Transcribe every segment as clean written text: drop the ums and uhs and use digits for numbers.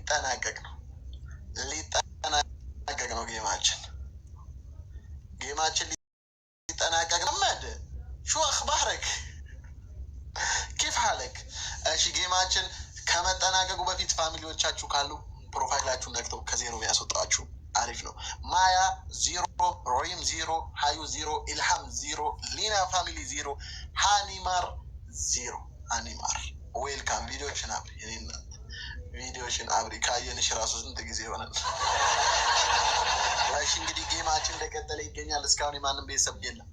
ሊጠናቀቅ ነው። ሊጠናቀቅ ነው ጌማችን ሊጠናቀቅ ነው። መድ ሹ አክባረክ ኪፍ ሀለክ። እሺ ጌማችን ከመጠናቀቁ በፊት ፋሚሊዎቻችሁ ካሉ ፕሮፋይላችሁን ነክተው ከዜሮ ያስወጣችሁ አሪፍ ነው። ማያ 0፣ ሮይም 0፣ ሀዩ 0፣ ኢልሃም 0፣ ሊና ፋሚሊ 0፣ ሃኒማር 0። ሃኒማር ዌልካም። ቪዲዮችን አብሪ የኔናት ቪዲዮችን አብሪ። ካየንሽ ራሱ ስንት ጊዜ ይሆናል? እሺ እንግዲህ ጌማችን እንደቀጠለ ይገኛል። እስካሁን የማንም ቤተሰብ የለም።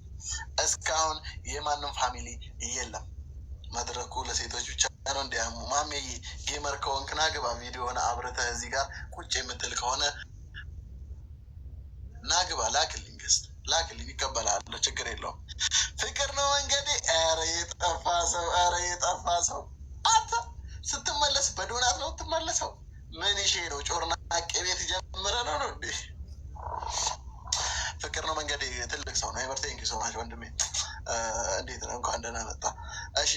እስካሁን የማንም ፋሚሊ የለም። መድረኩ ለሴቶች ብቻ ነው። እንዲያሙ ማሜዬ ጌመር ከሆንክ ና ግባ። ቪዲዮን አብረተህ እዚህ ጋር ቁጭ የምትል ከሆነ ና ግባ። ላክልኝ፣ ገስት ላክልኝ፣ ይቀበላለሁ። ችግር የለውም። ፍቅር ነው መንገዴ። ኧረ የጠፋ ሰው፣ ኧረ የጠፋ ሰው። አንተ ስትመለስ በዶናት ነው ትመለሰው? ምን ይሼ ነው? ጮርና ቤት ጀምረ ነው ነው እንዴ? ፍቅር ነው መንገዴ። ትልቅ ሰው ነው። ኤቨርቴንኪ ሰው ናቸው ወንድሜ። እንዴት ነው? እንኳን ደህና መጣ። እሺ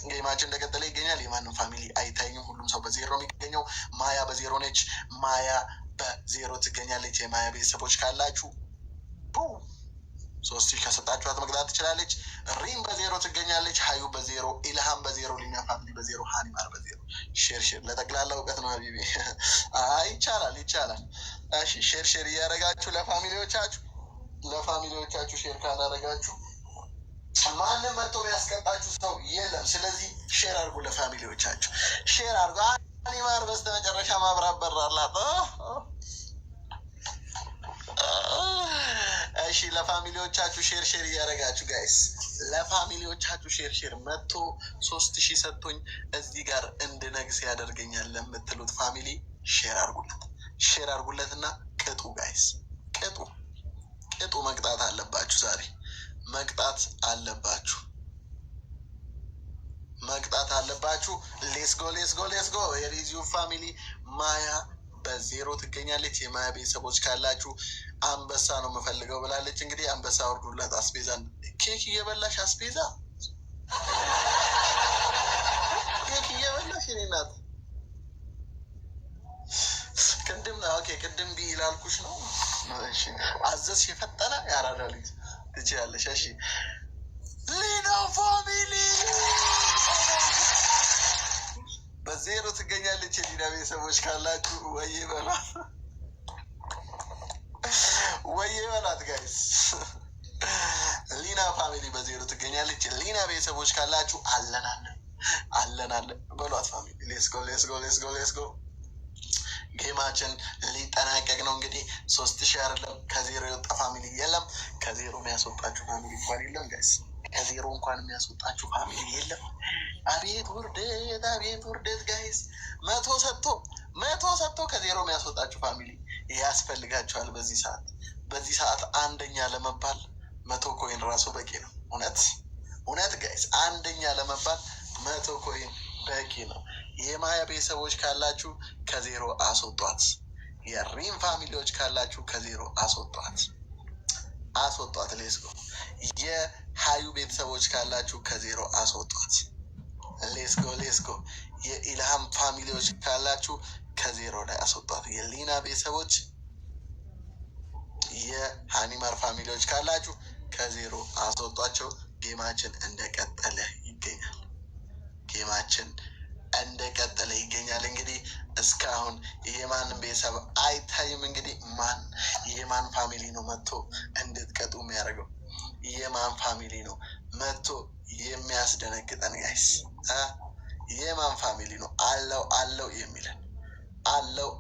ጌማችን እንደቀጠለ ይገኛል። የማንም ፋሚሊ አይታይም። ሁሉም ሰው በዜሮ ነው የሚገኘው። ማያ በዜሮ ነች። ማያ በዜሮ ትገኛለች። የማያ ቤተሰቦች ካላችሁ 3,000 ከሰጣችኋት መግዛት ትችላለች። ሪም በዜሮ ትገኛለች። ሀዩ በዜሮ፣ ኢልሃም በዜሮ፣ ሊና ፋሚሊ በዜሮ፣ ሃኒማር በዜሮ። ሼር ለጠቅላላ እውቀት ነው ሀቢቢ። ይቻላል ይቻላል። እሺ ሼር እያደረጋችሁ ለፋሚሊዎቻችሁ ሼር ካላደረጋችሁ ማንም መጥቶ ያስቀጣችሁ ሰው የለም። ስለዚህ ሼር አድርጉ፣ ለፋሚሊዎቻችሁ ሼር አድርጉ። ሃኒማር በስተመጨረሻ ማብራት በራላት። እሺ ለፋሚሊዎቻችሁ ሼር እያደረጋችሁ ጋይስ፣ ለፋሚሊዎቻችሁ ሼር መጥቶ 3,000 ሰጥቶኝ እዚህ ጋር እንድነግስ ያደርገኛል ለምትሉት ፋሚሊ ሼር አድርጉለት እና ቅጡ ጋይስ፣ ቅጡ። መቅጣት አለባችሁ ዛሬ መቅጣት አለባችሁ። ሌስጎ የሪዚዩ ፋሚሊ ማያ በዜሮ ትገኛለች። የማያ ቤተሰቦች ካላችሁ አንበሳ ነው የምፈልገው ብላለች። እንግዲህ አንበሳ ወርዱላት። አስቤዛ ኬክ እየበላሽ አስቤዛ ኬክ እየበላሽ እኔ ናት ቅድም ቢ ላልኩሽ ነው። አዘዝሽ የፈጠነ ያራዳ ልጅ ትችያለሽ። እሺ ሊና ፋሚሊ በዜሮ ትገኛለች። የሊና ቤተሰቦች ካላችሁ ወዬ በላት ጋይስ። ሊና ፋሚሊ በዜሮ ትገኛለች። ሊና ቤተሰቦች ካላችሁ አለን በሏት ፋሚሊ። ሌስጎ ጌማችን ሊጠናቀቅ ነው። እንግዲህ 3,000 አይደለም ከዜሮ የወጣ ፋሚሊ የለም። ከዜሮ የሚያስወጣችሁ ፋሚሊ እንኳን የለም ጋይስ። ከዜሮ እንኳን የሚያስወጣችሁ ፋሚሊ የለም። አቤት ውርደት ጋይስ። መቶ ሰጥቶ ከዜሮ የሚያስወጣችሁ ፋሚሊ ያስፈልጋችኋል። በዚህ ሰዓት አንደኛ ለመባል 100 ኮይን ራሱ በቂ ነው። እውነት ጋይስ፣ አንደኛ ለመባል 100 ኮይን በቂ ነው። የማያ ቤተሰቦች ካላችሁ ከዜሮ አስወጧት። የሪም ፋሚሊዎች ካላችሁ ከዜሮ አስወጧት። ሌስጎ የሀዩ ቤተሰቦች ካላችሁ ከዜሮ አስወጧት። ሌስጎ የኢልሃም ፋሚሊዎች ካላችሁ ከዜሮ ላይ አስወጧት። የሊና ቤተሰቦች፣ የሃኒማር ፋሚሊዎች ካላችሁ ከዜሮ አስወጧቸው። ጌማችን እንደቀጠለ ይገኛል። እንግዲህ እስካሁን የማንም ቤተሰብ አይታይም። እንግዲህ የማን ፋሚሊ ነው መጥቶ እንድትቀጡ የሚያደርገው? የማን ፋሚሊ ነው መጥቶ የሚያስደነግጠን ጋይስ? የማን ፋሚሊ ነው አለው የሚለን?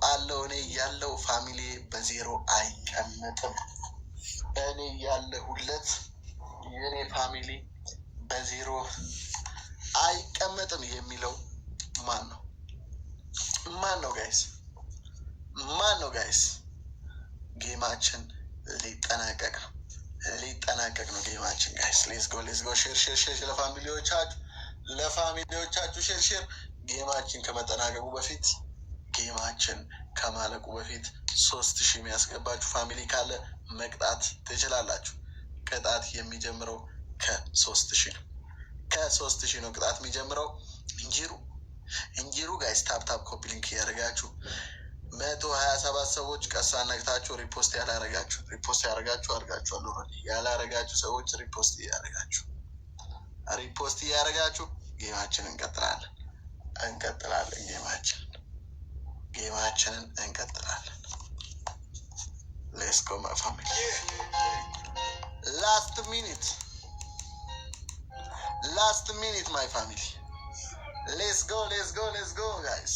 አለው እኔ ያለው ፋሚሊ በዜሮ አይቀመጥም። እኔ ያለሁለት የእኔ ፋሚሊ በዜሮ አይቀመጥም የሚለው ማን ነው ጋይስ? ጌማችን ሊጠናቀቅ ነው ጌማችን ጋይስ። ሌስጎ ሼር ለፋሚሊዎቻችሁ ሼር። ጌማችን ከመጠናቀቁ በፊት ከማለቁ በፊት 3,000 የሚያስገባችሁ ፋሚሊ ካለ መቅጣት ትችላላችሁ። ቅጣት የሚጀምረው ከ3,000 ነው። ከ3,000 ነው ቅጣት የሚጀምረው። እንጂሩ እንጂሩ ጋይስ ታፕታፕ ኮፒ ሊንክ እያደረጋችሁ 127 ሰዎች ቀሳ ነግታችሁ ሪፖስት ያላረጋችሁ ሪፖስት ያደረጋችሁ አድርጋችኋል። ያላረጋችሁ ሰዎች ሪፖስት እያደረጋችሁ ጌማችን እንቀጥላለን ጌማችንን እንቀጥላለን። ሌትስ ጎ ማይ ፋሚሊ ላስት ሚኒት ማይ ፋሚሊ ሌትስ ጎ ጋይስ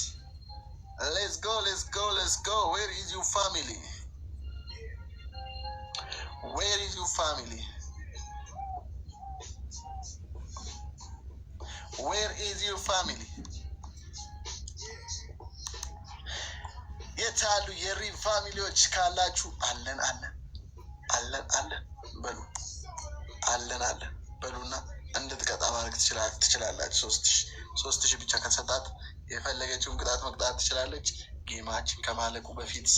let's go. Where is your family? የታሉ የሪም ፋሚሊዎች ካላችሁ አለን በሉና እንድትቀጣ ማድረግ ትችላላችሁ። 3,000 ብቻ ከሰጣት የፈለገችውን ቅጣት መቅጣት ትችላለች። ጌማችን ከማለቁ በፊት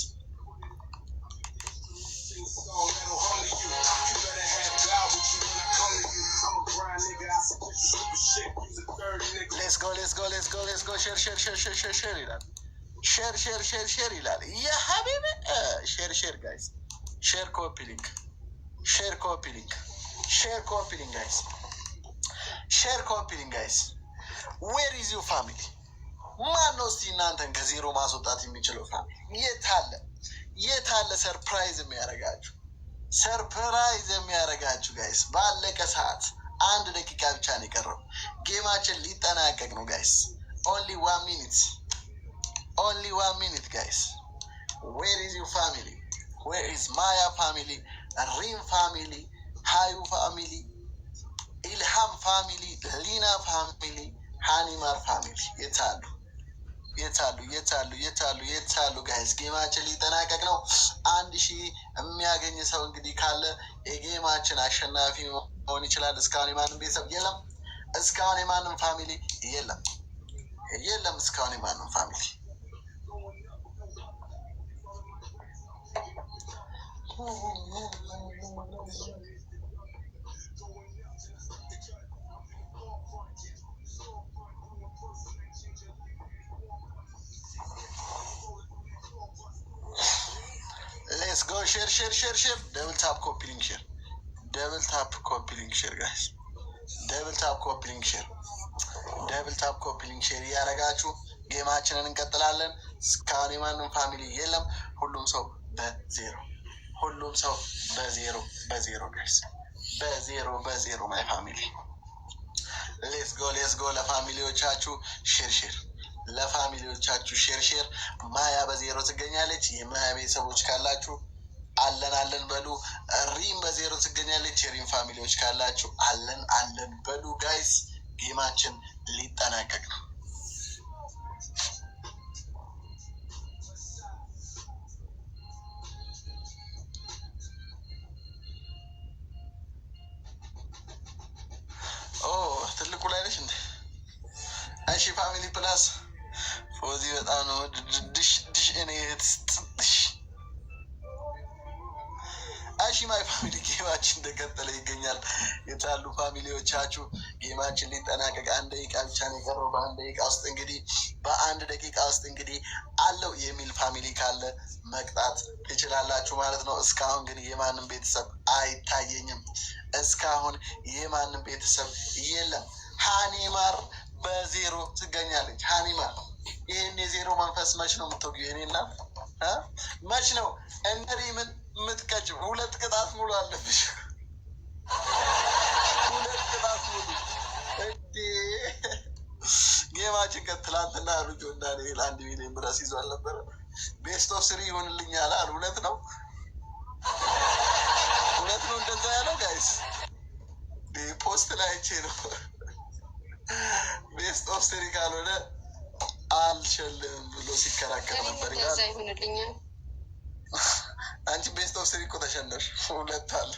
ሌትስ ጎ ሼር ይላል። ሼር ይላል። የሀቢብ ሼር ጋይስ ሼር ኮፒ ሊንክ ጋይስ ዌር ኢዝ ዩ ፋሚሊ? ማን ነው እስቲ እናንተን ከዜሮ ማስወጣት የሚችለው ፋሚሊ? የታለ ሰርፕራይዝ የሚያደርጋችሁ ጋይስ? ባለቀ ሰዓት 1 ደቂቃ ብቻ ነው የቀረው። ጌማችን ሊጠናቀቅ ነው ጋይስ። ኦንሊ 1 ሚኒት ጋይስ። ዌር ኢዝ ዩ ፋሚሊ? ዌር ኢዝ ማያ ፋሚሊ፣ ሪም ፋሚሊ፣ ሀዩ ፋሚሊ፣ ኢልሃም ፋሚሊ፣ ሊና ፋሚሊ፣ ሃኒማር ፋሚሊ የታሉ ጋይስ? ጌማችን ሊጠናቀቅ ነው። 1,000 የሚያገኝ ሰው እንግዲህ ካለ የጌማችን አሸናፊ መሆን ይችላል። እስካሁን የማንም ቤተሰብ የለም። እስካሁን የማንም ፋሚሊ የለም። እስካሁን የማንም ፋሚሊ ሌትስ ጎ ሼር ደብል ታፕ ኮፒ ሊንክ ሼር ጋይስ ደብል ታፕ ኮፒ ሊንክ ሼር እያደረጋችሁ ጌማችንን እንቀጥላለን። እስካሁን የማንም ፋሚሊ የለም። ሁሉም ሰው በዜሮ ጋይስ በዜሮ ማይ ፋሚሊ ሌትስ ጎ ለፋሚሊዎቻችሁ ሼር ማያ በዜሮ ትገኛለች። የማያ ቤተሰቦች ካላችሁ አለን በሉ። ሪም በዜሮ ትገኛለች። የሪም ፋሚሊዎች ካላችሁ አለን በሉ ጋይስ። ጌማችን ሊጠናቀቅ ነው። ትልቁ ላይ ነች እንዴ? እሺ ፋሚሊ ፕላስ ፎዚ በጣም ነው ድሽ እኔ ትስጥሽ። እሺ ማይ ፋሚሊ ጌማችን እንደቀጠለ ይገኛል። የታሉ ፋሚሊዎቻችሁ? ጌማችን ሊጠናቀቅ 1 ደቂቃ ብቻ ነው የቀረው። በአንድ ደቂቃ ውስጥ እንግዲህ አለው የሚል ፋሚሊ ካለ መቅጣት ትችላላችሁ ማለት ነው። እስካሁን ግን የማንም ቤተሰብ አይታየኝም። እስካሁን የማንም ቤተሰብ የለም። ሃኒማር በዜሮ ትገኛለች። ሃኒማር ይህን የዜሮ መንፈስ መች ነው የምትወጊው? የኔና መች ነው እነ ሪምን የምትቀጭው? 2 ቅጣት ሙሉ አለብሽ። 2 ቅጣት ሙሉ እንዴ! ጌማችን ትላንትና ሩጆ እና ሌላ 1 ሚሊዮን ብር ይዞ አልነበረ? ቤስት ኦፍ 3 ይሆንልኛል አሉ። 2 ነው እንደዛ ያለው ጋይስ። ፖስት ላይ አይቼ ነው። ቤስት ኦፍ 3 ካልሆነ አልሸልም ብሎ ሲከራከር ነበር። አንቺ ቤስት ኦፍ 3 እኮ ተሸነሽ። 2 አለ።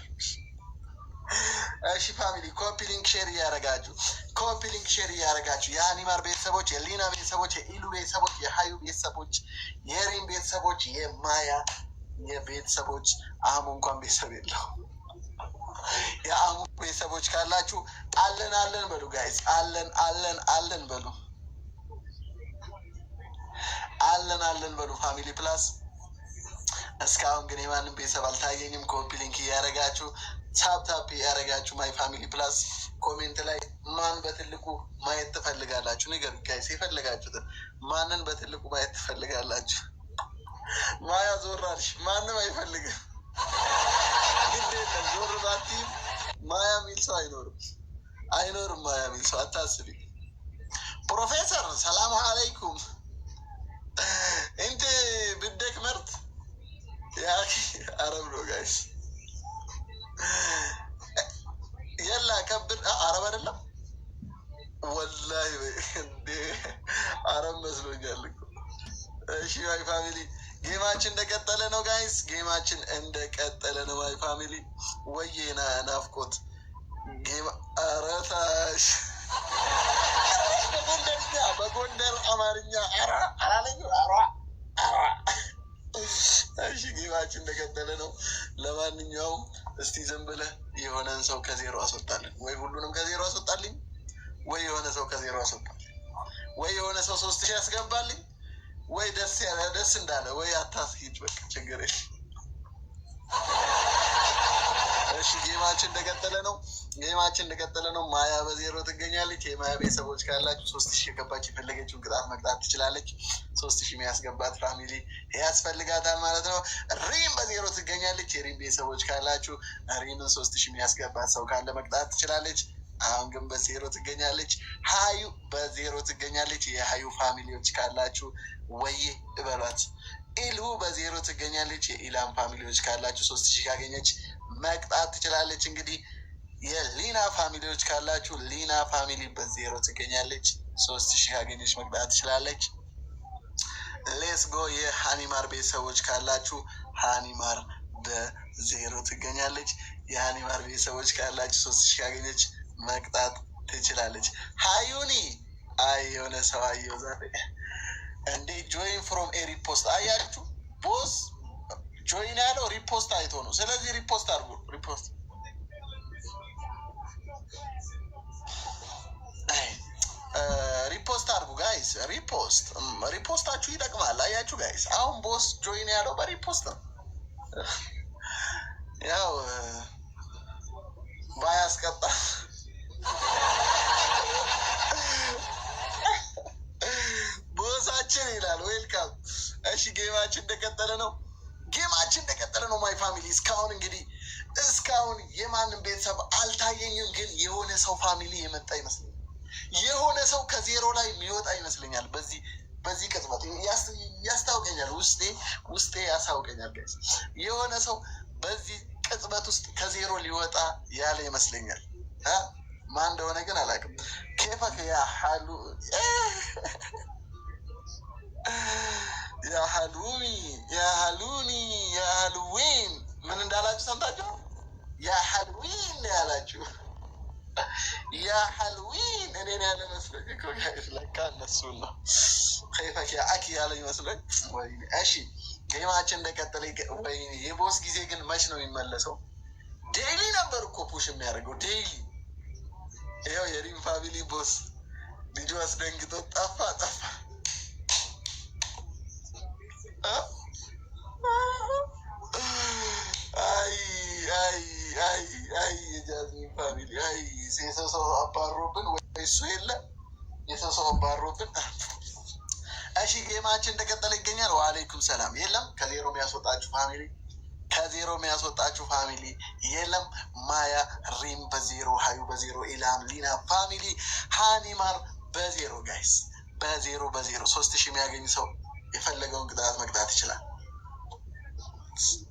እሺ ፋሚሊ ኮፒ ሊንክ ሼር እያደረጋችሁ የአኒማር ቤተሰቦች፣ የሊና ቤተሰቦች፣ የኢሉ ቤተሰቦች፣ የሀዩ ቤተሰቦች፣ የሪም ቤተሰቦች፣ የማያ የቤተሰቦች አሙ እንኳን ቤተሰብ የለው የአሙ ቤተሰቦች ካላችሁ አለን በሉ ጋይስ። አለን በሉ። አለን በሉ ፋሚሊ ፕላስ። እስካሁን ግን የማንም ቤተሰብ አልታየኝም። ኮፒ ሊንክ እያደረጋችሁ ታፕ እያደረጋችሁ ማይ ፋሚሊ ፕላስ ኮሜንት ላይ ማን በትልቁ ማየት ትፈልጋላችሁ? ንገሩ ጋይስ፣ የፈለጋችሁትን ማንን በትልቁ ማየት ትፈልጋላችሁ? ማያ ዞራልሽ፣ ማንም አይፈልግም። ግድ የለም ዞር ባቲ ማያ ሚል ሰው አይኖርም። ማያ ሚል ሰው አታስቢ። ፕሮፌሰር ሰላም አለይኩም እንት ብደክ መርት ያ አረብ ነው ጋይስ። የላ ከብር አረብ አይደለም ወላሂ እንዴ አረብ መስሎኛል እኮ። እሺ ማይ ፋሚሊ ጌማችን እንደቀጠለ ነው ጋይስ፣ ጌማችን እንደቀጠለ ነው ማይ ፋሚሊ። ወይና ናፍቆት ጌማ አረታሽ በጎንደር አማርኛ አላለኝ። እሺ ጌማችን እንደቀጠለ ነው። ለማንኛውም እስቲ ዝም ብለህ የሆነን ሰው ከዜሮ አስወጣልን፣ ወይ ሁሉንም ከዜሮ አስወጣልኝ፣ ወይ የሆነ ሰው ከዜሮ አስወጣልኝ፣ ወይ የሆነ ሰው 3000 ያስገባልኝ፣ ወይ ደስ እንዳለ ወይ አታስሂድ። በቃ ችግር የለም። እሺ ጌማችን እንደቀጠለ ነው። ማያ በዜሮ ትገኛለች። የማያ ቤተሰቦች ካላችሁ 3000 የገባች የፈለገችውን ቅጣት መቅጣት ትችላለች። 3000 የሚያስገባት ፋሚሊ ያስፈልጋታል ማለት ነው። ሪም በዜሮ ትገኛለች። የሪም ቤተሰቦች ካላችሁ ሪምን 3000 የሚያስገባት ሰው ካለ መቅጣት ትችላለች። አሁን ግን በዜሮ ትገኛለች። ሀዩ በዜሮ ትገኛለች። የሀዩ ፋሚሊዎች ካላችሁ ወይ እበሏት። ኢልሁ በዜሮ ትገኛለች። የኢላም ፋሚሊዎች ካላችሁ 3000 ካገኘች መቅጣት ትችላለች። እንግዲህ የሊና ፋሚሊዎች ካላችሁ ሊና ፋሚሊ በዜሮ ትገኛለች። 3000 ካገኘች መቅጣት ትችላለች። ሌስጎ የሃኒማር ቤተሰቦች ካላችሁ ሃኒማር በዜሮ ትገኛለች። የሃኒማር ቤተሰቦች ካላችሁ 3000 ካገኘች መቅጣት ትችላለች። ሀዩኒ አይ የሆነ ሰው አየው ዛሬ እንዴ ጆይን ፍሮም ኤ ሪፖስት አያችሁ። ቦስ ጆይን ያለው ሪፖስት አይቶ ነው። ስለዚህ ሪፖስት አድርጉ። ሪፖስት አድርጉ ጋይስ። ሪፖስታችሁ ይጠቅማል። አያችሁ ጋይስ፣ አሁን ቦስ ጆይን ያለው በሪፖስት ነው። ያው ባያስቀጣ ቦሳችን ይላል። ዌልካም። እሺ ጌማችን እንደቀጠለ ነው ማይ ፋሚሊ። እስካሁን የማንም ቤተሰብ አልታየኝም፣ ግን የሆነ ሰው ፋሚሊ የመጣ ይመስለኛል። የሆነ ሰው ከዜሮ ላይ የሚወጣ ይመስለኛል። በዚህ ቅጽበት ያስታውቀኛል፣ ውስጤ ያሳውቀኛል ጋይስ። የሆነ ሰው በዚህ ቅጽበት ውስጥ ከዜሮ ሊወጣ ያለ ይመስለኛል። ማን እንደሆነ ግን አላውቅም። ኬፈክ ያህሉዊን ምን እንዳላችሁ ሰምታችሁ? ያህልዊን ያላችሁ ያህልዊን እኔን ያለ መስሎኝ እኮ ጋይስ፣ ለካ እነሱን ነው። ከይፈክ አኪ ያለ ይመስሎኝ። ወይኔ እሺ ጌማችን እንደቀጠለ። ወይኔ የቦስ ጊዜ ግን መች ነው የሚመለሰው? ዴይሊ ነበር እኮ ፑሽ የሚያደርገው ዴይሊ። ይኸው የሪም ፋሚሊ ቦስ ልጁ አስደንግጦ ጠፋ። አይ የጃዝሚን ፋሚሊ አይ የሰው ሰው አባሮብን ወይ እሱ የለ የሰው ሰው አባሮብን። እሺ ጌማችን እንደቀጠለ ይገኛል። ወአለይኩም ሰላም። የለም ከዜሮ የሚያስወጣችሁ ፋሚሊ የለም። ማያ ሪም በዜሮ፣ ሀዩ በዜሮ፣ ኢላም ሊና ፋሚሊ ሃኒማር በዜሮ ጋይስ፣ በዜሮ 3000 የሚያገኝ ሰው የፈለገውን ቅጣት መቅጣት ይችላል።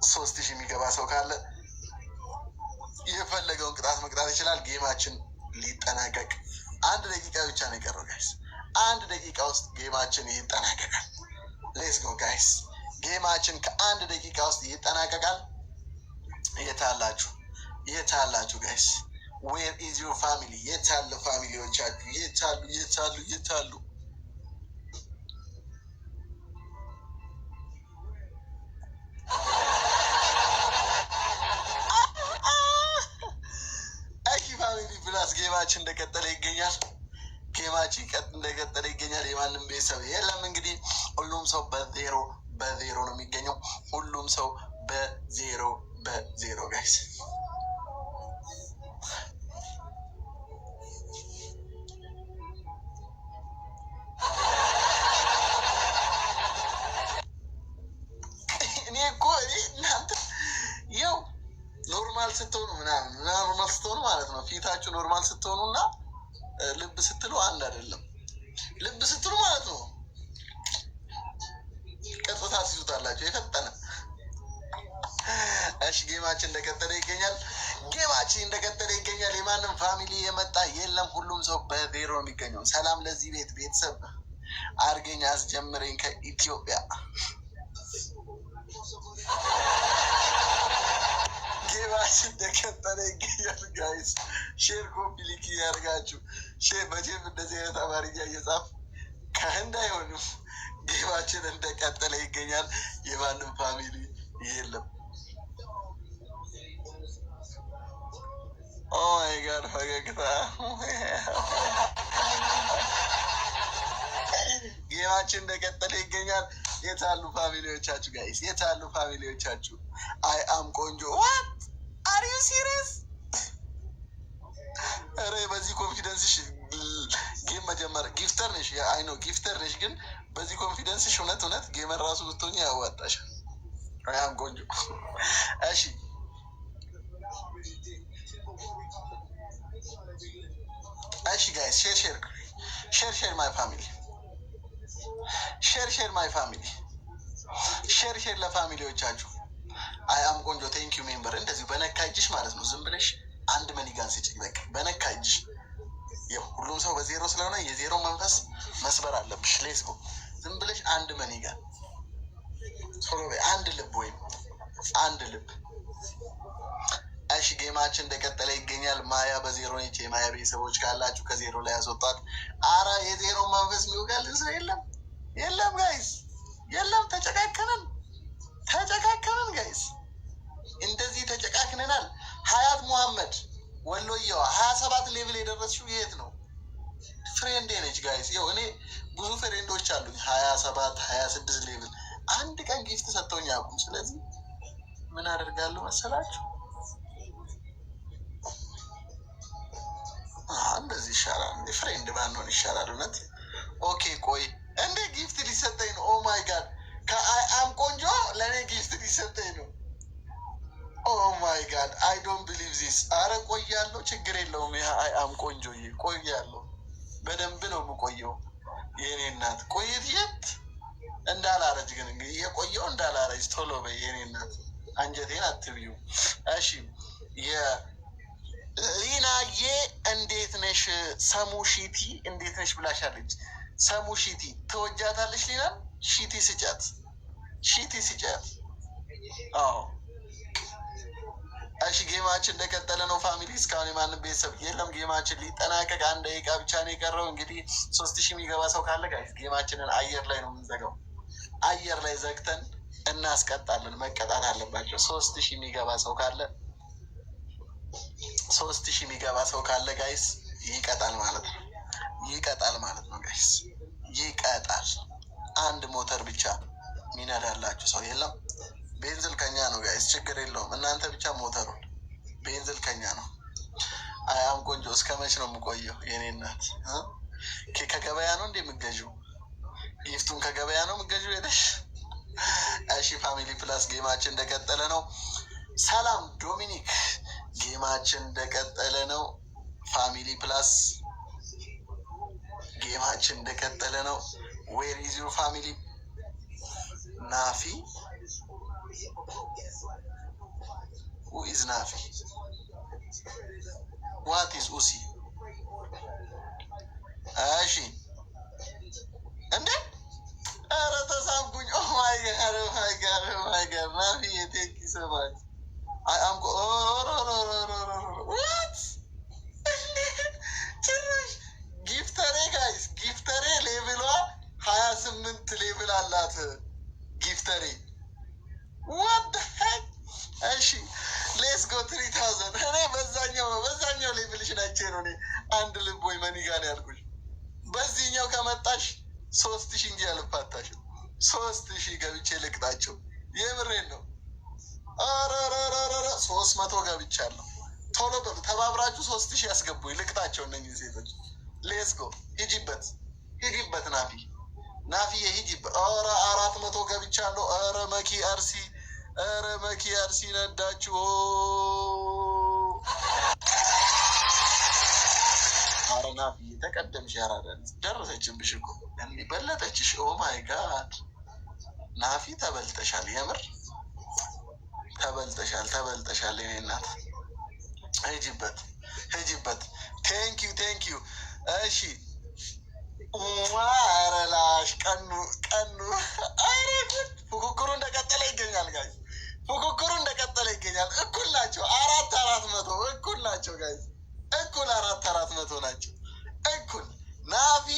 3000 የሚገባ ሰው ካለ የፈለገውን ቅጣት መቅጣት ይችላል። ጌማችን ሊጠናቀቅ 1 ደቂቃ ብቻ ነው የቀረው ጋይስ። 1 ደቂቃ ውስጥ ጌማችን ይጠናቀቃል። ሌትስ ጎ ጋይስ። ጌማችን ከ1 ደቂቃ ውስጥ ይጠናቀቃል። የታላችሁ ጋይስ? ዌር ኢዝ ዩር ፋሚሊ? የታለ ፋሚሊዎቻችሁ? የታሉ? ጌማችን እንደቀጠለ ይገኛል። ጌማችን እንደቀጠለ ይገኛል። የማንም ቤተሰብ የለም። እንግዲህ ሁሉም ሰው በዜሮ ነው የሚገኘው። ሁሉም ሰው በዜሮ ጋይስ ኖርማል ስትሆኑ ኖርማል ስትሆኑ ማለት ነው። ፊታችሁ ኖርማል ስትሆኑ እና ልብ ስትሉ አንድ አይደለም። ልብ ስትሉ ማለት ነው ቀጥታ ሲዙታላችሁ የፈጠነ። እሺ ጌማችን እንደቀጠለ ይገኛል። የማንም ፋሚሊ የመጣ የለም። ሁሉም ሰው በዜሮ ነው የሚገኘው። ሰላም ለዚህ ቤት ቤተሰብ አርገኝ አስጀምረኝ ከኢትዮጵያ ጌማችን እንደቀጠለ ይገኛል። ጋይስ ሼር ኮፒ ሊንክ እያደርጋችሁ መቼም እንደዚህ አይነት አማርኛ እየጻፍ ከህንድ አይሆንም። ጌማችን እንደቀጠለ ይገኛል። የማንም ፋሚሊ የለም። ኦማይ ጋድ ፈገግታ። ጌማችን እንደቀጠለ ይገኛል። የታሉ ፋሚሊዎቻችሁ ጋይስ? የታሉ ፋሚሊዎቻችሁ? አይ አም ቆንጆ ዋት አር ዩ ሲሪየስ? ኧረ በዚህ ኮንፊደንስሽ ጌም መጀመር ጊፍተር ነሽ። አይ ነው ጊፍተር ነሽ፣ ግን በዚህ ኮንፊደንስሽ እውነት ጌመር ራሱ ብትሆኝ ያዋጣሻል። አይ አም ቆንጆ። እሺ ጋይስ ሼር ማይ ፋሚሊ ሼር ለፋሚሊዎቻችሁ። አይ አም ቆንጆ ቴንኪዩ ሜምበር። እንደዚሁ በነካ እጅሽ ማለት ነው። ዝም ብለሽ አንድ መኒጋን ስጭኝ በቃ በነካ እጅሽ። ሁሉም ሰው በዜሮ ስለሆነ የዜሮ መንፈስ መስበር አለብሽ። ሌስ ጎ። ዝም ብለሽ አንድ መኒጋን ቶሎ በይ። አንድ ልብ ወይም አንድ ልብ። እሺ ጌማችን እንደቀጠለ ይገኛል። ማያ በዜሮ ነች። የማያ ቤተሰቦች ካላችሁ ከዜሮ ላይ ያስወጣት። አራ የዜሮ መንፈስ የሚወጋልን ሰው የለም ጋይስ፣ የለም። ተጨቃከንን ጋይስ፣ እንደዚህ ተጨቃክነናል። ሀያት ሙሐመድ ወሎየዋ 27 ሌቭል የደረስሽው የት ነው? ፍሬንዴ ነች ጋይስ። ይኸው እኔ ብዙ ፍሬንዶች አሉኝ 27 26 ሌቭል። አንድ ቀን ጊፍት ሰጥተውኝ አያውቁም። ስለዚህ ምን አደርጋለሁ መሰላችሁ? እንደዚህ ይሻላል። እንደ ፍሬንድ ባንሆን ይሻላል። እውነት ኦኬ። ቆይ እንደ ጊፍት ሊሰጠኝ ነው። ኦ ማይ ጋድ ከአይአም ቆንጆ ለእኔ ጊፍት ሊሰጠኝ ነው። ኦ ማይ ጋድ አይ ዶንት ቢሊቭ ዚስ። አረ ቆያለሁ፣ ችግር የለውም። ይህ አይአም ቆንጆ ቆያለሁ፣ በደንብ ነው የምቆየው። የኔ እናት ቆየት የት እንዳላረጅ ግን እንግዲህ የቆየው እንዳላረጅ ቶሎ በይ የኔ እናት፣ አንጀቴን አትብዩ። እሺ ሊናዬ እንዴት ነሽ? ሰሙ ሺቲ እንዴት ነሽ ብላሻለች። ሰሙ ሺቲ ተወጃታለች። ሊና ሺቲ ስጫት። አዎ እሺ ጌማችን እንደቀጠለ ነው ፋሚሊ። እስካሁን የማንም ቤተሰብ የለም። ጌማችን ሊጠናቀቅ 1 ደቂቃ ብቻ ነው የቀረው። እንግዲህ 3000 የሚገባ ሰው ካለ ጋይስ ጌማችንን አየር ላይ ነው የምንዘጋው። አየር ላይ ዘግተን እናስቀጣለን። መቀጣት አለባቸው። 3000 የሚገባ ሰው ካለ 3000 የሚገባ ሰው ካለ ጋይስ ይቀጣል ማለት ነው ጋይስ ይቀጣል። አንድ ሞተር ብቻ ሚነዳላችሁ ሰው የለም። ቤንዝል ከኛ ነው ጋይስ፣ ችግር የለውም። እናንተ ብቻ ሞተሩን። ቤንዝል ከኛ ነው። አያም ቆንጆ እስከ መች ነው የምቆየው? የኔ እናት ከገበያ ነው እንደ የምገዥው? ጊፍቱን ከገበያ ነው የምገዥው ሄደሽ? እሺ ፋሚሊ ፕላስ ጌማችን እንደቀጠለ ነው። ሰላም ዶሚኒክ፣ ጌማችን እንደቀጠለ ነው። ፋሚሊ ፕላስ ጌማችን እንደቀጠለ ነው። ዌር ኢዝ ዩር ፋሚሊ? ናፊ ሁ ኢዝ ናፊ? ዋት ኢዝ ኡሲ? እሺ እንዴ! ኧረ ተሳምኩኝ። ኦማይ ጋድ ናፊ የቴክ ይሰማል። አም ዋት ጭራሽ ጊፍተሬ ጋይስ ጊፍተሬ ሌቭሏ 28 ሌቭል አላት ጊፍተሬ። ዋት ሄክ። እሺ ሌስ ጎ 3000። እኔ በዛኛው ሌቭልሽ ናቼ ነው እኔ አንድ ልብ ወይ መኒጋ ነው ያልኩሽ። 3,000 እንጂ ያልፋታሽም 3,000 ገብቼ ልቅጣቸው። የምሬን ነው። አረረረረ 300 ገብቻለሁ። ቶሎ በሉ ተባብራችሁ 3,000 ያስገቡኝ ልቅጣቸው እነኝህ ሴቶች። ሌስጎ ሂጂበት፣ ሂጂበት ናፊ ናፊዬ ሂጂበት። ኧረ 400 ገብቻለሁ። ኧረ መኪ አርሲ፣ ኧረ መኪ አርሲ ነዳችሁ። ኧረ ናፊዬ ተቀደምሽ። ያራዳል ደረሰችብሽ እኮ እንዲህ በለጠችሽ። ኦ ማይ ጋድ ናፊ ተበልጠሻል። የምር ተበልጠሻል፣ ተበልጠሻል። የኔ እናት ሂጂበት፣ ሂጂበት። ቴንኪዩ ቴንኪዩ። እሺ ረላሽ ቀኑ ቀኑ። ፉክክሩ እንደቀጠለ ይገኛል ጋይ፣ ፉክክሩ እንደቀጠለ ይገኛል። እኩል ናቸው። 400 እኩል ናቸው ጋይ፣ እኩል 400 ናቸው። እኩል ናፊ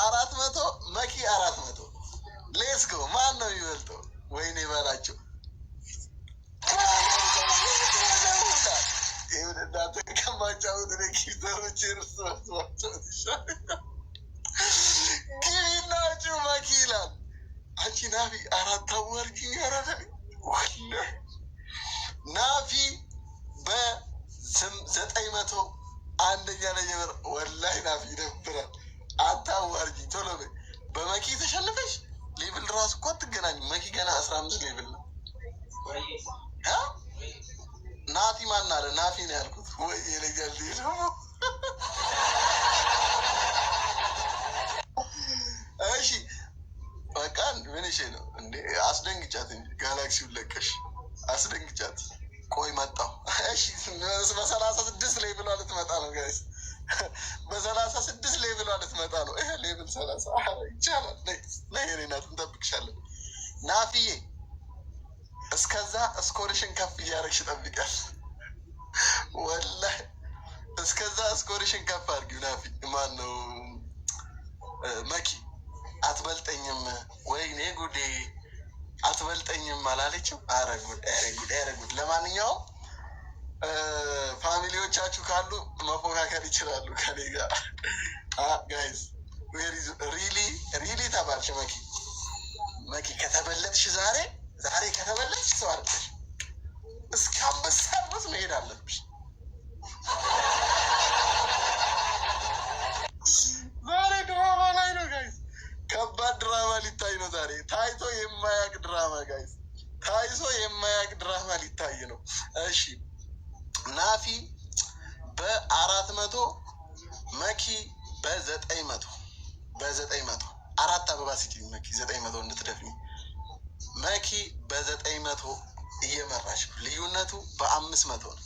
400 መኪ 400። ሌስጎ ማን ነው የሚበልጠው? ወይኔ በላቸው። ይሁን እናንተ ከማጫወት ኪዘሮች ርስባቸው ግቢናችሁ መኪ ይላል። አንቺ ናፊ 4 አዋርጅኝ ያረደ ናፊ በ900 አንደኛ ላይ የበር ወላይ ናፊ ይደብራል። አታዋርጅኝ ቶሎ በይ። በመኪ ተሸንፈሽ ሌብል ራሱ እኮ አትገናኝ። መኪ ገና 15 ሌብል ነው። ናቲ ማን አለ? ናፊ ነው ያልኩት። ወይ የለጋል ደግሞ እሺ በቃ ምን ነው እንዴ? አስደንግጫት እንጂ ጋላክሲውን ለቀሽ አስደንግጫት። ቆይ መጣሁ። እሺ በ36 ሌብሏ ልትመጣ ነው ጋይስ፣ በ36 ሌብሏ ልትመጣ ነው። ይሄ ሌብል 30 ይቻላል። ነይ ናት፣ እንጠብቅሻለን ናፊዬ። እስከዛ እስኮርሽን ከፍ እያደረግሽ ጠብቃል። ወላሂ እስከዛ እስኮርሽን ከፍ አድርጊው ናፊ። ማን ነው መኪ አትበልጠኝም። ወይኔ ጉዴ አትበልጠኝም አላለችም። አረ ጉድ፣ አረ ጉድ፣ አረ ጉድ። ለማንኛውም ፋሚሊዎቻችሁ ካሉ መፎካከር ይችላሉ ከኔ ጋር ጋይዝ። ሪሊ ተባልሽ መኪ። መኪ ከተበለጥሽ ዛሬ ከተበለጥሽ ሰው አድርገሽ እስከ 5 ሰዓት ድረስ መሄድ አለብሽ። ዛሬ ድራማ ላይ ነው ጋይዝ። ከባድ ድራማ ሊታይ ነው ዛሬ። ታይቶ የማያቅ ድራማ ጋይዝ፣ ታይቶ የማያቅ ድራማ ሊታይ ነው። እሺ ናፊ በ400 መኪ በ900 4 አበባ ሲቲኝ መኪ 900 እንድትደፍኝ። መኪ በ900 እየመራች ነው። ልዩነቱ በ500 ነው።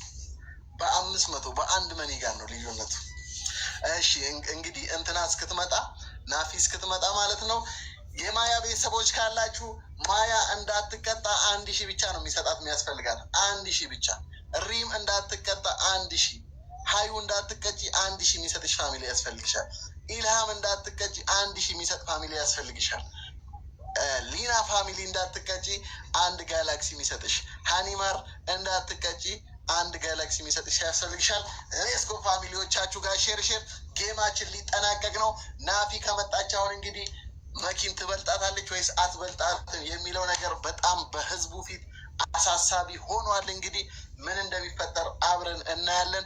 በ500 በአንድ መኒ ጋር ነው ልዩነቱ። እሺ እንግዲህ እንትና እስክትመጣ ናፊ እስክትመጣ ማለት ነው። የማያ ቤተሰቦች ካላችሁ ማያ እንዳትቀጣ 1,000 ብቻ ነው የሚሰጣት የሚያስፈልጋት 1,000 ብቻ። ሪም እንዳትቀጣ 1,000፣ ሀዩ እንዳትቀጪ 1,000 የሚሰጥሽ ፋሚሊ ያስፈልግሻል። ኢልሃም እንዳትቀጪ 1,000 የሚሰጥ ፋሚሊ ያስፈልግሻል። ሊና ፋሚሊ እንዳትቀጪ 1 ጋላክሲ የሚሰጥሽ፣ ሃኒማር እንዳትቀጪ 1 ጋላክሲ የሚሰጥሽ ያስፈልግሻል። ሬስኮ ፋሚሊዎቻችሁ ጋር ሼር ጌማችን ሊጠናቀቅ ነው። ናፊ ከመጣች አሁን እንግዲህ መኪን ትበልጣታለች ወይስ አትበልጣትም የሚለው ነገር በጣም በህዝቡ ፊት አሳሳቢ ሆኗል። እንግዲህ ምን እንደሚፈጠር አብረን እናያለን።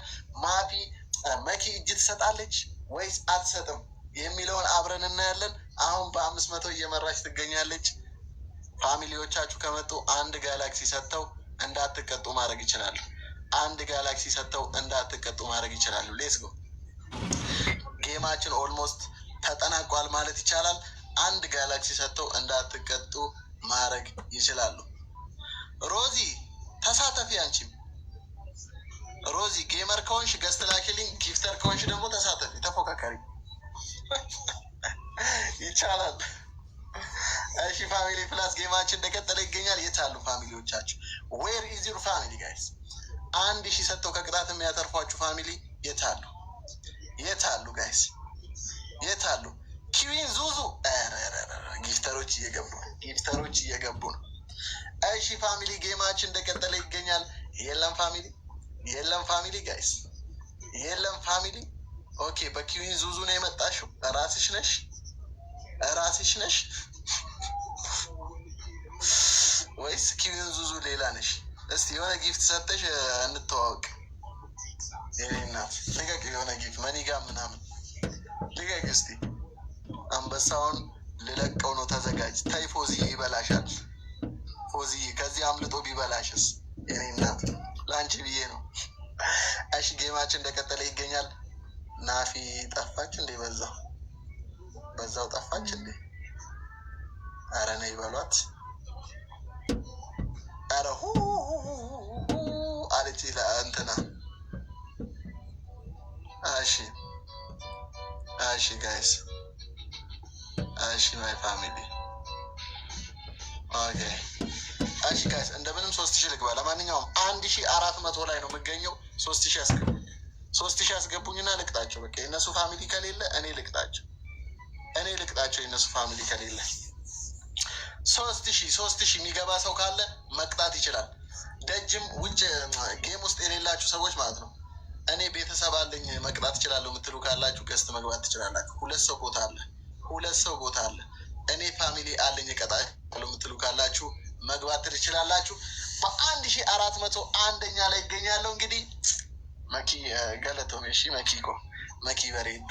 መኪ እጅ ትሰጣለች ወይስ አትሰጥም የሚለውን አብረን እናያለን። አሁን በ500 እየመራች ትገኛለች። ፋሚሊዎቻችሁ ከመጡ 1 ጋላክሲ ሰጥተው እንዳትቀጡ ማድረግ ይችላሉ። 1 ጋላክሲ ሰጥተው እንዳትቀጡ ማድረግ ይችላሉ። ሌስ ጎ። ጌማችን ኦልሞስት ተጠናቋል ማለት ይቻላል። 1 ጋላክሲ ሰጥተው እንዳትቀጡ ማድረግ ይችላሉ። ሮዚ ተሳተፊ። አንቺም ሮዚ ጌመር ከሆንሽ ገስት ላኪልኝ፣ ጊፍተር ከሆንሽ ደግሞ ተሳተፊ፣ ተፎካካሪ ይቻላል። እሺ ፋሚሊ ፕላስ ጌማችን እንደቀጠለ ይገኛል። የት አሉ ፋሚሊዎቻችሁ? ዌር ኢዝ ዩር ፋሚሊ ጋይስ? 1,000 ሰጥተው ከቅጣት የሚያተርፏችሁ ፋሚሊ የት አሉ? የት አሉ ጋይስ? የት አሉ? ኪዊን ዙዙ ጊፍተሮች እየገቡ ነው፣ ጊፍተሮች እየገቡ ነው። እሺ ፋሚሊ ጌማችን እንደቀጠለ ይገኛል። የለም ፋሚሊ፣ የለም ፋሚሊ ጋይስ፣ የለም ፋሚሊ። ኦኬ በኪዊን ዙዙ ነው የመጣሽው። ራስሽ ነሽ፣ ራስሽ ራስሽ ነሽ ወይስ ኪዊን ዙዙ ሌላ ነሽ? እስቲ የሆነ ጊፍት ሰጠሽ እንተዋወቅ። የኔ እናት ልቀቅ፣ የሆነ ጊፍት መኒጋ ምናምን ልቀቅ እስቲ። አንበሳውን ልለቀው ነው፣ ተዘጋጅ። ታይ ፎዝዬ ይበላሻል። ፎዝዬ ከዚህ አምልጦ ቢበላሽስ? የኔ እናት ለአንቺ ብዬ ነው። እሺ ጌማችን እንደቀጠለ ይገኛል። ናፊ ጠፋች እንዴ? በዛው ጠፋች እንዴ? አረ ነይ በሏት። አረ ሁ አለች እንትና። እሺ ጋይስ፣ እሺ ማይ ፋሚሊ ኦኬ። እሺ ጋይስ እንደምንም 3000 ልግባ። ለማንኛውም 1400 ላይ ነው የምገኘው። 3000 ያስገቡኝ፣ 3000 ያስገቡኝና ልቅጣቸው። በቃ የእነሱ ፋሚሊ ከሌለ እኔ ልቅጣቸው፣ የእነሱ ፋሚሊ ከሌለ 3000 የሚገባ ሰው ካለ መቅጣት ይችላል። ደጅም ውጭ ጌም ውስጥ የሌላችሁ ሰዎች ማለት ነው፣ እኔ ቤተሰብ አለኝ መቅጣት እችላለሁ የምትሉ ካላችሁ ገስት መግባት ትችላላችሁ። 2 ሰው ቦታ አለ። እኔ ፋሚሊ አለኝ እቀጣለሁ የምትሉ ካላችሁ መግባት ትችላላችሁ። በ1400 አንደኛ ላይ ይገኛለሁ። እንግዲህ መኪ ገለቶ እሺ፣ መኪ በሬዱ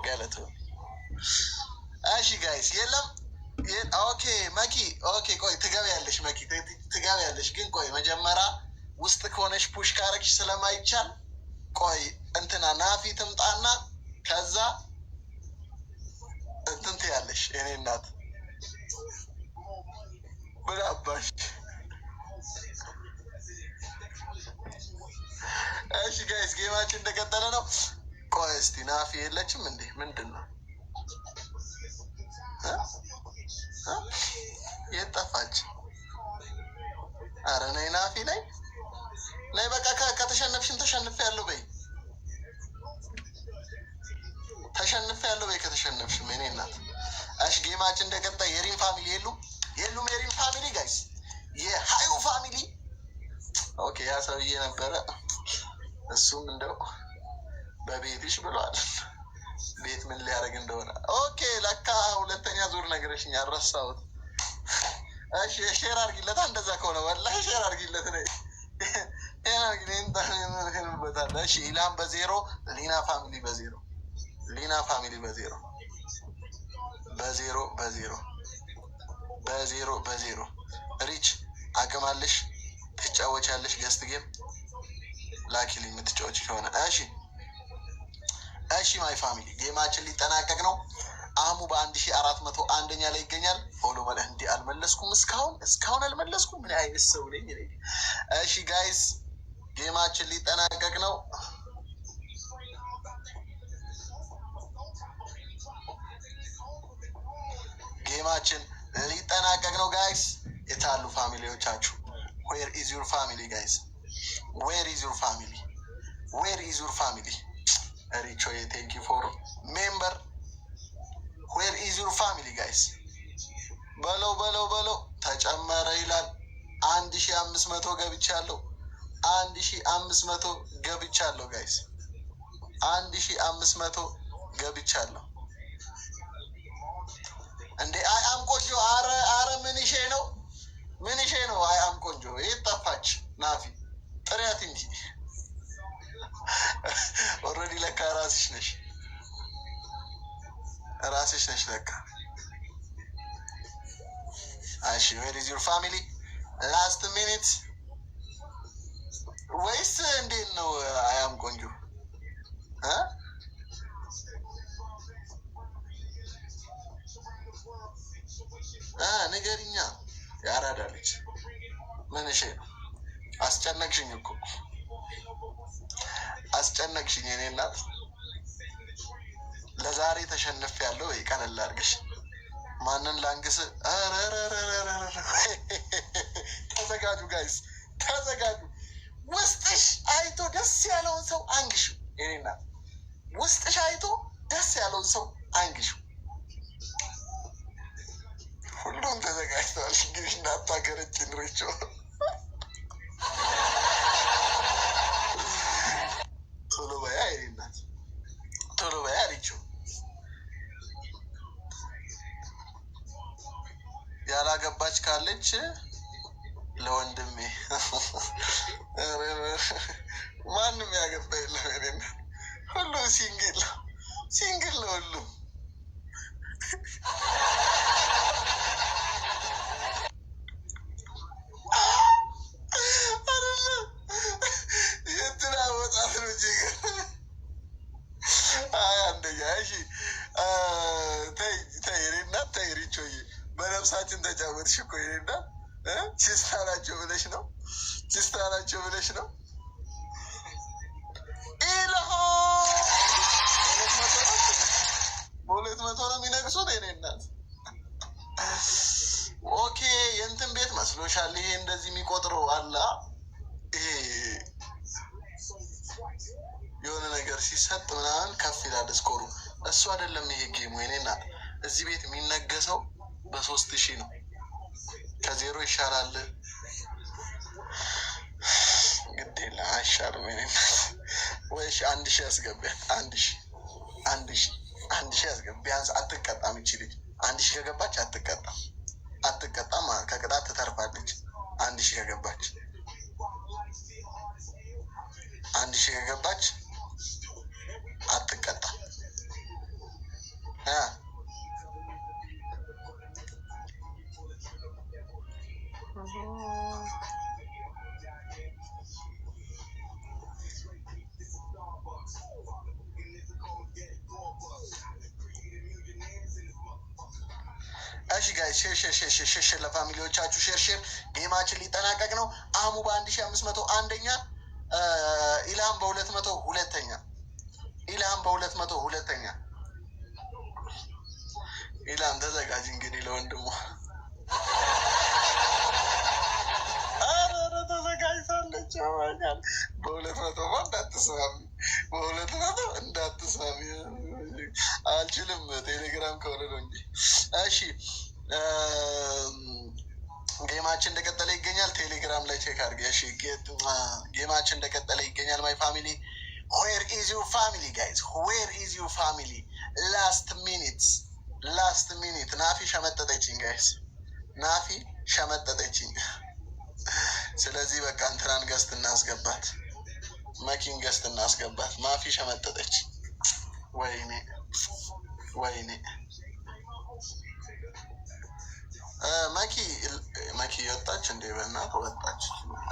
ገለቶ። እሺ ጋይስ የለም። ኦኬ መኪ ኦኬ፣ ቆይ ትገቢያለሽ፣ መኪ ትገቢያለሽ። ግን ቆይ መጀመሪያ ውስጥ ከሆነሽ ፑሽ ካረግሽ ስለማይቻል ቆይ እንትና ናፊ ትምጣና ከዛ እንትን ትያለሽ። የኔ እናት ምን አባሽ። እሺ ጋይስ ጌማችን እንደቀጠለ ነው። ቆይ እስቲ ናፊ የለችም እንዴ? ምንድን ነው የት ጠፋች? አረ ነይ ናፊ ነይ። በቃ ከተሸነፍሽን ተሸንፍ ያለው በይ፣ ከተሸነፍሽም የኔ እናት። እሺ ጌማችን እንደቀጠለ የሪም ፋሚሊ የሉም። የሪም ፋሚሊ ጋይስ፣ የሀዩ ፋሚሊ ኦኬ። ያ ሰውዬ ነበረ፣ እሱም እንደው በቤትሽ ብሏል። ቤት ምን ሊያደርግ እንደሆነ ኦኬ። ለካ 2ኛ ዙር ነገረሽኝ፣ አልረሳሁት። እሺ ሼር አድርጊለት፣ እንደዛ ከሆነ ወላሂ ሼር አድርጊለት። በታለ። እሺ ኢላም በ0፣ ሊና ፋሚሊ በ0፣ በ0 ሪች አቅማለሽ፣ ትጫወቻለሽ። ገስት ጌም ላኪል የምትጫወች ከሆነ እሺ ማይ ፋሚሊ ጌማችን ሊጠናቀቅ ነው። አህሙ በ1400 አንደኛ ላይ ይገኛል። ፎሎ በለ። እንዲ አልመለስኩም፣ እስካሁን አልመለስኩም። ምን አይነት ሰው ነኝ? እሺ ጋይስ ጌማችን ሊጠናቀቅ ነው። ጌማችን ሊጠናቀቅ ነው ጋይስ። የታሉ ፋሚሊዎቻችሁ? ዌር ኢዝ ዩር ፋሚሊ ጋይስ? ዌር ኢዝ ዩር ፋሚሊ? ሪቾ ቴንክ ዩ ፎር ሜምበር። ዌር ኢዝ ዩር ፋሚሊ ጋይስ? በለው ተጨመረ ይላል። 1500 ገብቻለሁ። 1500 ገብቻለሁ ጋይስ። 1500 ገብቻለሁ። እንዴ አያም ቆንጆ። አረ ምንሼ ነው? አያም ቆንጆ የት ጠፋች? ናፊ ጥሪያት እንጂ ኦልሬዲ ለካ ራስሽ ነሽ ለካ። እሺ ዌር ኢዝ ዩር ፋሚሊ? ላስት ሚኒት ወይስ እንዴት ነው? አያም ቆንጆ ንገሪኛ። ያራዳለች ምንሽ ነው? አስጨነቅሽኝ እኮ አስጨነቅሽኝ። የኔ እናት ለዛሬ ተሸንፍ ያለው ወይ ቀለል አድርገሽ ማንን ላንግስ? ተዘጋጁ ጋይስ ተዘጋጁ። ውስጥሽ አይቶ ደስ ያለውን ሰው አንግሹ። የኔ እናት ውስጥሽ አይቶ ደስ ያለውን ሰው አንግሹ። ሁሉም ተዘጋጅተዋል። እንግዲህ እንዳታገረችን ሪቾ ቶሎ በያ የኔ እናት ቶሎ በያ ሪቾ። ያላገባች ካለች ለወንድሜ ማንም ያገባ የለም። ሁሉ ሲንግል ሲንግል ነው ሁሉ። የትና መጣት ነው ጅ አንደኛ እሺ ተይ እናት ተይ ሪቾዬ በነፍሳችን ተጫወትሽ እኮ ይሄና ችስታ ናቸው ብለሽ ነው ችስታ ናቸው ብለሽ ነው። በሁለት መቶ ነው የሚነግሱት የኔ እናት። ኦኬ የእንትን ቤት መስሎሻል? ይሄ እንደዚህ የሚቆጥረው አላ ይሄ የሆነ ነገር ሲሰጥ ምናምን ከፍ ይላል ስኮሩ። እሱ አይደለም ይሄ ጌሙ የኔ እናት። እዚህ ቤት የሚነገሰው በ3000 ነው። ከዜሮ ይሻላል። ግዴለ አይሻልም የኔ እናት። ወይ 1000 ያስገቢያል። 1000 ያስገቢ። ቢያንስ አትቀጣም ይቺ ልጅ። 1000 ከገባች አትቀጣም ማለት ከቅጣት ትተርፋለች። 1000 ከገባች 1000 ከገባች አትቀጣም። እሺ ጋይ ሼር ለፋሚሊዎቻችሁ ሼር ጌማችን ሊጠናቀቅ ነው። አህሙ በ1500 አንደኛ፣ ኢልሃም በ200 ሁለተኛ። ኢልሃም በ200 ሁለተኛ። ኢልሃም ተዘጋጅ እንግዲህ ለወንድሙ ተዘጋጅታለች። በ200 እንዳትስማሚ፣ በ200 እንዳትስማሚ። አልችልም ቴሌግራም ከሆነ ነው እንጂ። እሺ ጌማችን እንደቀጠለ ይገኛል። ቴሌግራም ላይ ቼክ አድርገ። እሺ ጌማችን እንደቀጠለ ይገኛል። ማይ ፋሚሊ ዌር ኢዝ ዩር ፋሚሊ ጋይዝ? ዌር ኢዝ ዩር ፋሚሊ? ላስት ሚኒት ናፊ ሸመጠጠችኝ ጋይዝ፣ ናፊ ሸመጠጠችኝ። ስለዚህ በቃ እንትናን ገስት እናስገባት፣ መኪን ገስት እናስገባት። ማፊ ሸመጠጠች። ወይኔ መኪ ወጣች እንዴ? በእናትህ ወጣች።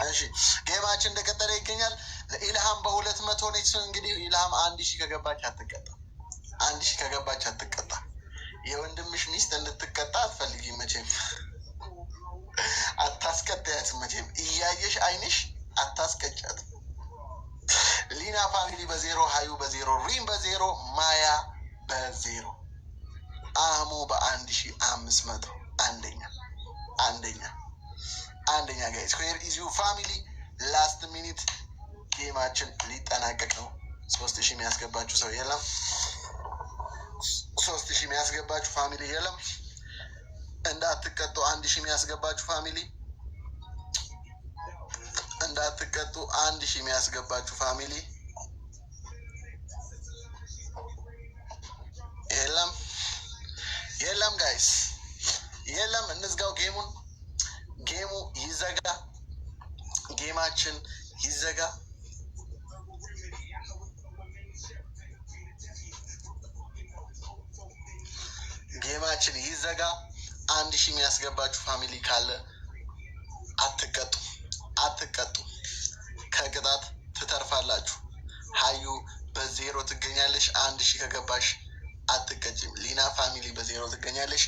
እሺ ጌማችን እንደቀጠለ ይገኛል። ኢልሃም በ200 ነች። እንግዲህ ኢልሃም 1000 ከገባች አትቀጣም። 1000 ከገባች አትቀጣም። የወንድምሽ ሚስት እንድትቀጣ አትፈልጊም መቼም። አታስቀጣያት መቼም። እያየሽ አይንሽ አታስቀጫት። ሊና ፋሚሊ በ0፣ ሀዩ በ0፣ ሪም በ0፣ ማያ በ0፣ አህሙ በ1500 አንደኛ ጋይስ። ዌር ኢዝ ዩ ፋሚሊ? ላስት ሚኒት ጌማችን ሊጠናቀቅ ነው። 3000 የሚያስገባችሁ ሰው የለም። 3000 የሚያስገባችሁ ፋሚሊ የለም። እንዳትቀጡ። 1000 የሚያስገባችሁ ፋሚሊ እንዳትቀጡ። 1000 የሚያስገባችሁ ፋሚሊ የለም ጋይስ የለም። እንዝጋው ጌሙን። ጌሙ ይዘጋ። ጌማችን ይዘጋ። ጌማችን ይዘጋ። 1000 የሚያስገባችሁ ፋሚሊ ካለ አትቀጡ። ከቅጣት ትተርፋላችሁ። ሀዩ በ0 ትገኛለሽ። 1000 ከገባሽ አትቀጭም። ሊና ፋሚሊ በ0 ትገኛለሽ።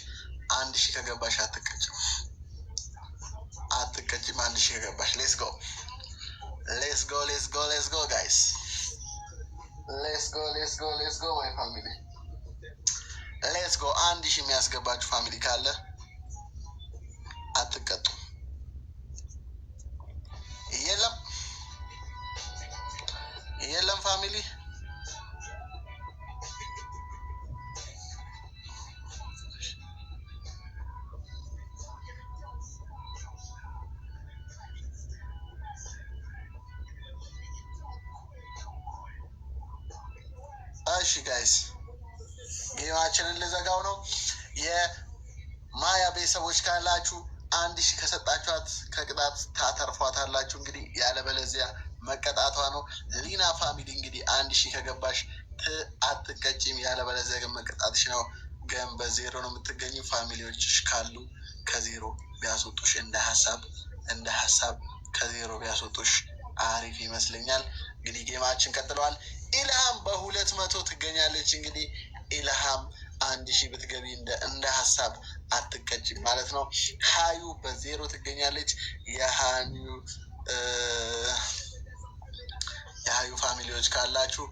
1000 ከገባሽ አትቀጭም። 1000 ከገባሽ። ሌትስ ጎ ጋይስ፣ ሌትስ ጎ ማይ ፋሚሊ፣ ሌትስ ጎ። 1000 የሚያስገባችሁ ፋሚሊ ካለ አትቀጡ። የለም ፋሚሊ። እሺ ጋይስ ጌማችንን ልዘጋው ነው። ማያ ቤተሰቦች ካላችሁ 1000 ከሰጣችኋት ከቅጣት ታተርፏታላችሁ። እንግዲህ ያለበለዚያ መቀጣቷ ነው። ሊና ፋሚሊ እንግዲህ 1000 ከገባሽ አትቀጭም፣ ያለበለዚያ ግን መቀጣትሽ ነው። ግን በዜሮ ነው የምትገኙ። ፋሚሊዎችሽ ካሉ ከዜሮ ቢያስወጡሽ እንደ ሀሳብ ከዜሮ ቢያስወጡሽ አሪፍ ይመስለኛል። እንግዲህ ጌማችን ቀጥለዋል። ኢልሃም በ200 ትገኛለች። እንግዲህ ኢልሃም 1000 ብትገቢ እንደ ሀሳብ አትቀጭም ማለት ነው። ሀዩ በዜሮ ትገኛለች። የሀዩ ፋሚሊዎች ካላችሁ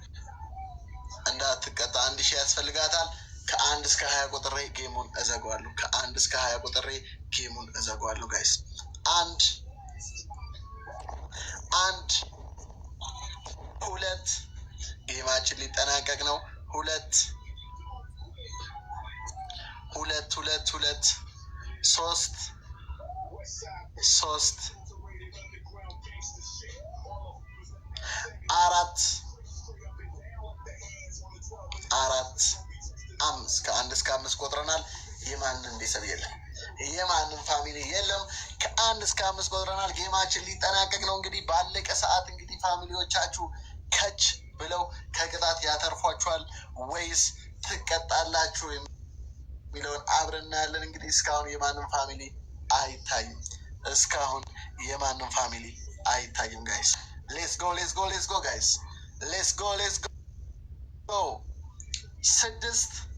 እንዳትቀጣ 1000 ያስፈልጋታል። ከ1 እስከ 20 ቁጥሬ ጌሙን እዘጓለሁ። ከ1 እስከ 20 ቁጥሬ ጌሙን እዘጓለሁ ጋይስ። 1 2 ጌማችን ሊጠናቀቅ ነው። 2 3 4 5 ከ1 እስከ 5 ቆጥረናል። የማንም ቤተሰብ የለም፣ የማንም ፋሚሊ የለም። ከ1 እስከ 5 ቆጥረናል። ጌማችን ሊጠናቀቅ ነው። እንግዲህ ባለቀ ሰዓት እንግዲህ ፋሚሊዎቻችሁ ከች ብለው ከቅጣት ያተርፏችኋል ወይስ ትቀጣላችሁ የሚለውን አብረን እናያለን። እንግዲህ እስካሁን የማንም ፋሚሊ አይታይም ጋይስ። ሌትስ ጎ ጋይስ፣ ሌትስ ጎ 6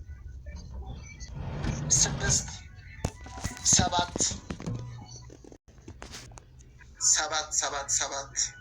7